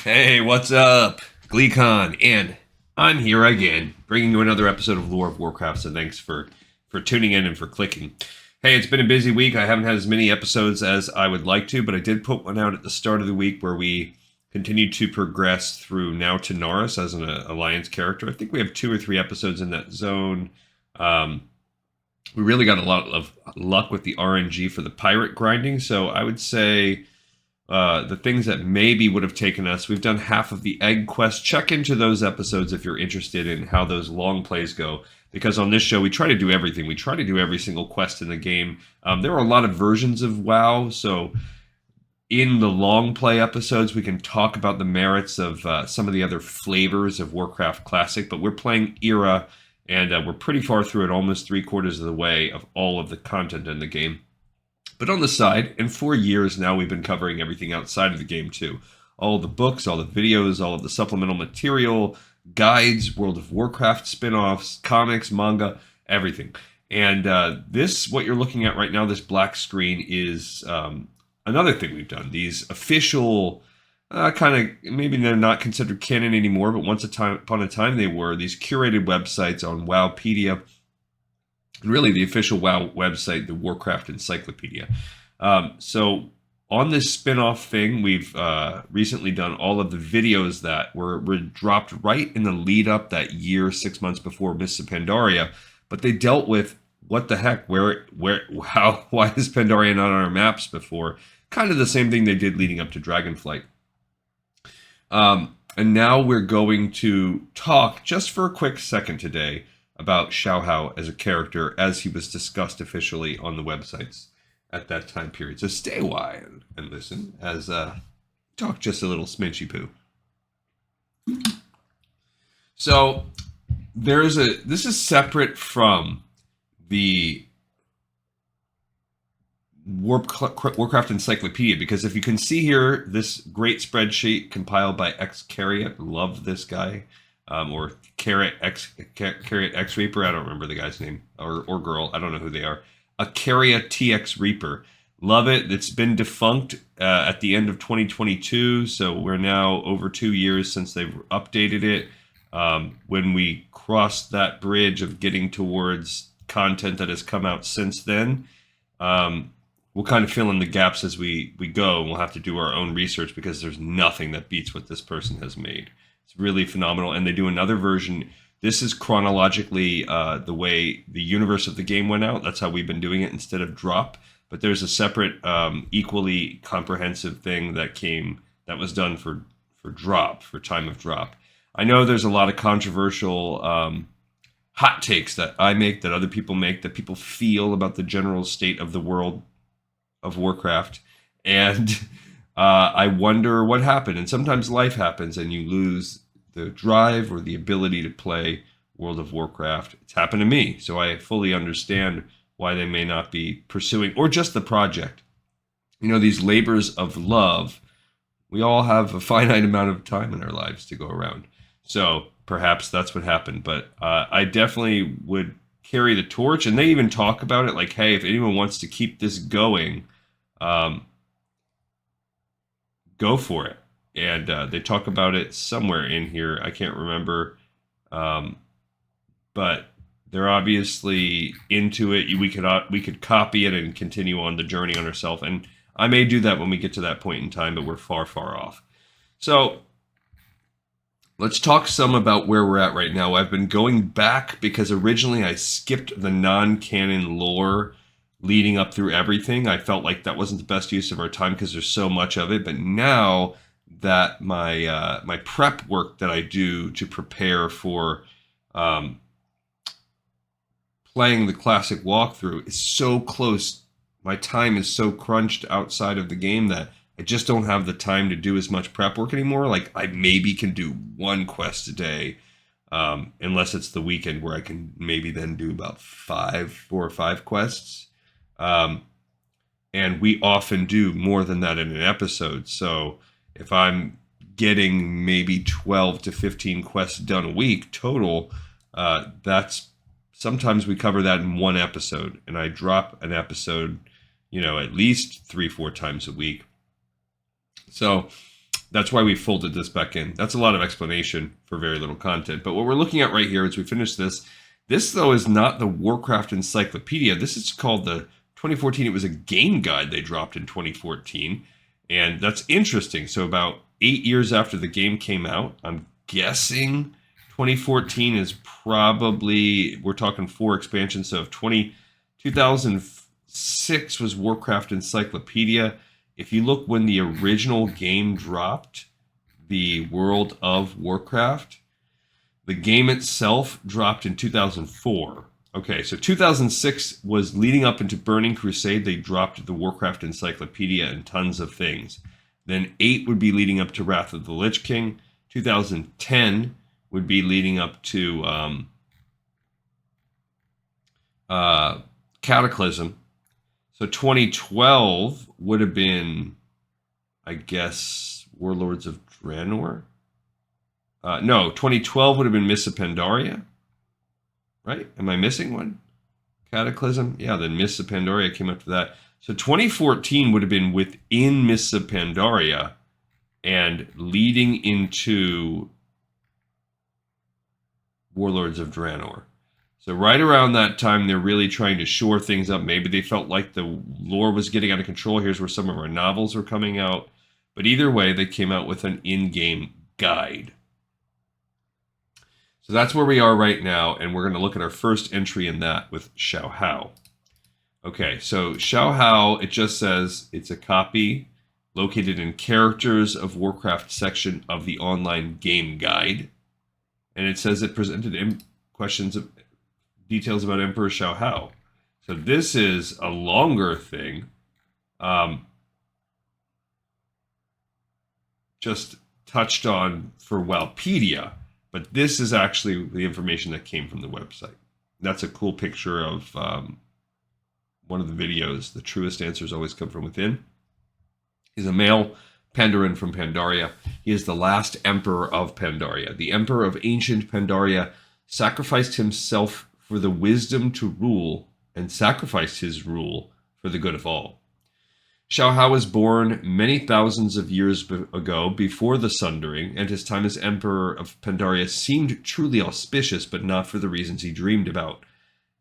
Hey, what's up? GleeCon, and I'm here again, bringing you another episode of Lore of Warcraft. So thanks for tuning in and for clicking. Hey, it's been a busy week. I haven't had as many episodes as I would like to, but I did put one out at the start of the week where we continued to progress through now to Norris as an alliance character. I think we have 2 or 3 episodes in that zone. We really got a lot of luck with the RNG for the pirate grinding, so I would say the things that maybe would have taken us. We've done half of the egg quest. Check into those episodes if you're interested in how those long plays go. Because on this show, we try to do everything. We try to do every single quest in the game. There are a lot of versions of WoW, so in the long play episodes, we can talk about the merits of some of the other flavors of Warcraft Classic. But we're playing Era, and we're pretty far through it, almost 3/4 of the way of all of the content in the game. But on the side, and for years now, we've been covering everything outside of the game too. All the books, all the videos, all of the supplemental material, guides, World of Warcraft spin-offs, comics, manga, everything. And what you're looking at right now, this black screen, is another thing we've done. These official, kind of, maybe they're not considered canon anymore, but once upon a time they were, these curated websites on Wowpedia, really the official WoW website, the Warcraft Encyclopedia. So on this spin-off thing, we've recently done all of the videos that were dropped right in the lead up that year, 6 months before Mists of Pandaria, but they dealt with what the heck, why is Pandaria not on our maps before? Kind of the same thing they did leading up to Dragonflight. And now we're going to talk just for a quick second today about Shaohao as a character as he was discussed officially on the websites at that time period. So stay a while and listen as talk just a little sminchy poo. So this is separate from the Warcraft Encyclopedia, because if you can see here, this great spreadsheet compiled by Xcariot, love this guy. Or Carrot X Reaper. I don't remember the guy's name, or girl. I don't know who they are. A Carrier TX Reaper. Love it. It's been defunct at the end of 2022, so we're now over 2 years since they've updated it. When we cross that bridge of getting towards content that has come out since then, we'll kind of fill in the gaps as we go, and we'll have to do our own research because there's nothing that beats what this person has made. It's really phenomenal, and they do another version. This is chronologically the way the universe of the game went out. That's how we've been doing it instead of drop. But there's a separate, equally comprehensive thing that was done for drop, for time of drop. I know there's a lot of controversial hot takes that I make, that other people make, that people feel about the general state of the world of Warcraft, and I wonder what happened. And sometimes life happens and you lose the drive or the ability to play World of Warcraft. It's happened to me, so I fully understand why they may not be pursuing, or just the project. You know, these labors of love, we all have a finite amount of time in our lives to go around. So perhaps that's what happened. But I definitely would carry the torch. And they even talk about it like, hey, if anyone wants to keep this going, go for it. And they talk about it somewhere in here. I can't remember. But they're obviously into it. We could copy it and continue on the journey on ourselves. And I may do that when we get to that point in time, but we're far, far off. So let's talk some about where we're at right now. I've been going back because originally I skipped the non-canon lore leading up through everything. I felt like that wasn't the best use of our time because there's so much of it. But now that my prep work that I do to prepare for playing the classic walkthrough is so close, my time is so crunched outside of the game that I just don't have the time to do as much prep work anymore. Like, I maybe can do one quest a day, unless it's the weekend where I can maybe then do about 4 or 5 quests. And we often do more than that in an episode. So if I'm getting maybe 12 to 15 quests done a week total, that's sometimes we cover that in one episode, and I drop an episode, at least 3-4 times a week. So That's why we folded this back in. That's a lot of explanation for very little content. But what we're looking at right here as we finish this, though is not the Warcraft Encyclopedia. This is called the 2014. It was a game guide they dropped in 2014. And that's interesting. So about 8 years after the game came out, I'm guessing 2014 is probably, we're talking 4 expansions. So 2006 was Warcraft Encyclopedia. If you look when the original game dropped, the World of Warcraft, the game itself dropped in 2004. Okay, so 2006 was leading up into Burning Crusade. They dropped the Warcraft Encyclopedia and tons of things. Then 8 would be leading up to Wrath of the Lich King. 2010 would be leading up to Cataclysm. So 2012 would have been, I guess, Warlords of Draenor. No, 2012 would have been Mists of Pandaria. Right? Am I missing one? Cataclysm? Yeah, then Mists of Pandaria came after that. So 2014 would have been within Mists of Pandaria and leading into Warlords of Draenor. So right around that time, they're really trying to shore things up. Maybe they felt like the lore was getting out of control. Here's where some of our novels were coming out. But either way, they came out with an in-game guide. So that's where we are right now, and we're going to look at our first entry in that with Shaohao. Okay, so Shaohao, it just says it's a copy located in Characters of Warcraft section of the online game guide. And it says it presented questions of details about Emperor Shaohao. So this is a longer thing. Just touched on for Wowpedia, but this is actually the information that came from the website. That's a cool picture of one of the videos. The truest answers always come from within. He's a male Pandaren from Pandaria. He is the last emperor of Pandaria. The emperor of ancient Pandaria sacrificed himself for the wisdom to rule and sacrificed his rule for the good of all. Shaohao was born many thousands of years ago before the Sundering, and his time as emperor of Pandaria seemed truly auspicious, but not for the reasons he dreamed about.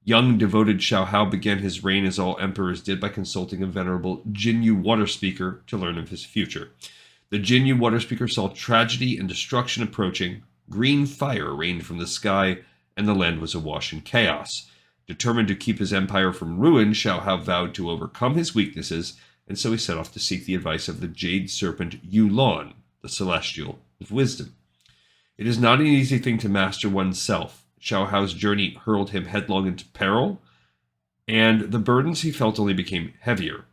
Young, devoted Shaohao began his reign as all emperors did by consulting a venerable Jinyu water speaker to learn of his future. The Jinyu water speaker saw tragedy and destruction approaching. Green fire rained from the sky, and the land was awash in chaos. Determined to keep his empire from ruin, Shaohao vowed to overcome his weaknesses, and so he set off to seek the advice of the jade serpent Yulon, the celestial of wisdom. It is not an easy thing to master oneself. Shaohao's journey hurled him headlong into peril, and the burdens he felt only became heavier.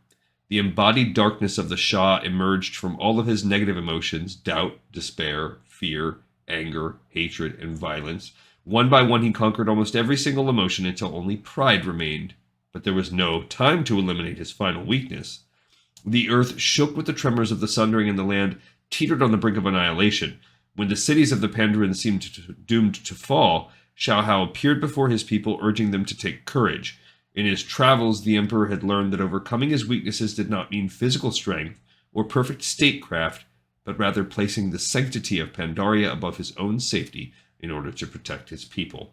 The embodied darkness of the Shah emerged from all of his negative emotions: doubt, despair, fear, anger, hatred, and violence. One by one, he conquered almost every single emotion until only pride remained, but there was no time to eliminate his final weakness. The earth shook with the tremors of the sundering, and the land teetered on the brink of annihilation. When the cities of the Pandaren seemed doomed to fall, Shaohao appeared before his people, urging them to take courage. In his travels, the emperor had learned that overcoming his weaknesses did not mean physical strength or perfect statecraft, but rather placing the sanctity of Pandaria above his own safety in order to protect his people.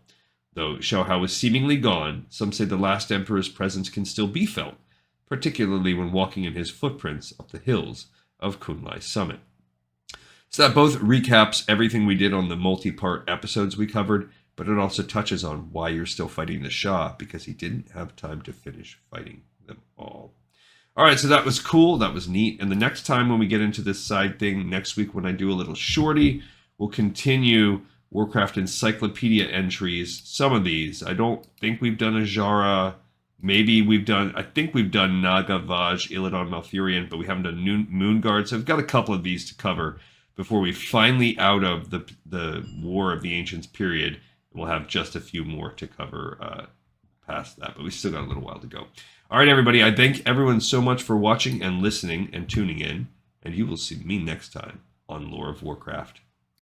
Though Shaohao was seemingly gone, some say the last emperor's presence can still be felt, particularly when walking in his footprints up the hills of Kunlai Summit. So that both recaps everything we did on the multi-part episodes we covered, but it also touches on why you're still fighting the Shah, because he didn't have time to finish fighting them all. All right, so that was cool. That was neat. And the next time when we get into this side thing, next week when I do a little shorty, we'll continue Warcraft Encyclopedia entries. Some of these, I don't think we've done Ajara. Maybe we've done, I think we've done Naga, Vaj, Illidan, Malfurion, but we haven't done Moonguard. So I've got a couple of these to cover before we finally out of the War of the Ancients period. We'll have just a few more to cover past that, but we still got a little while to go. All right, everybody, I thank everyone so much for watching and listening and tuning in, and you will see me next time on Lore of Warcraft.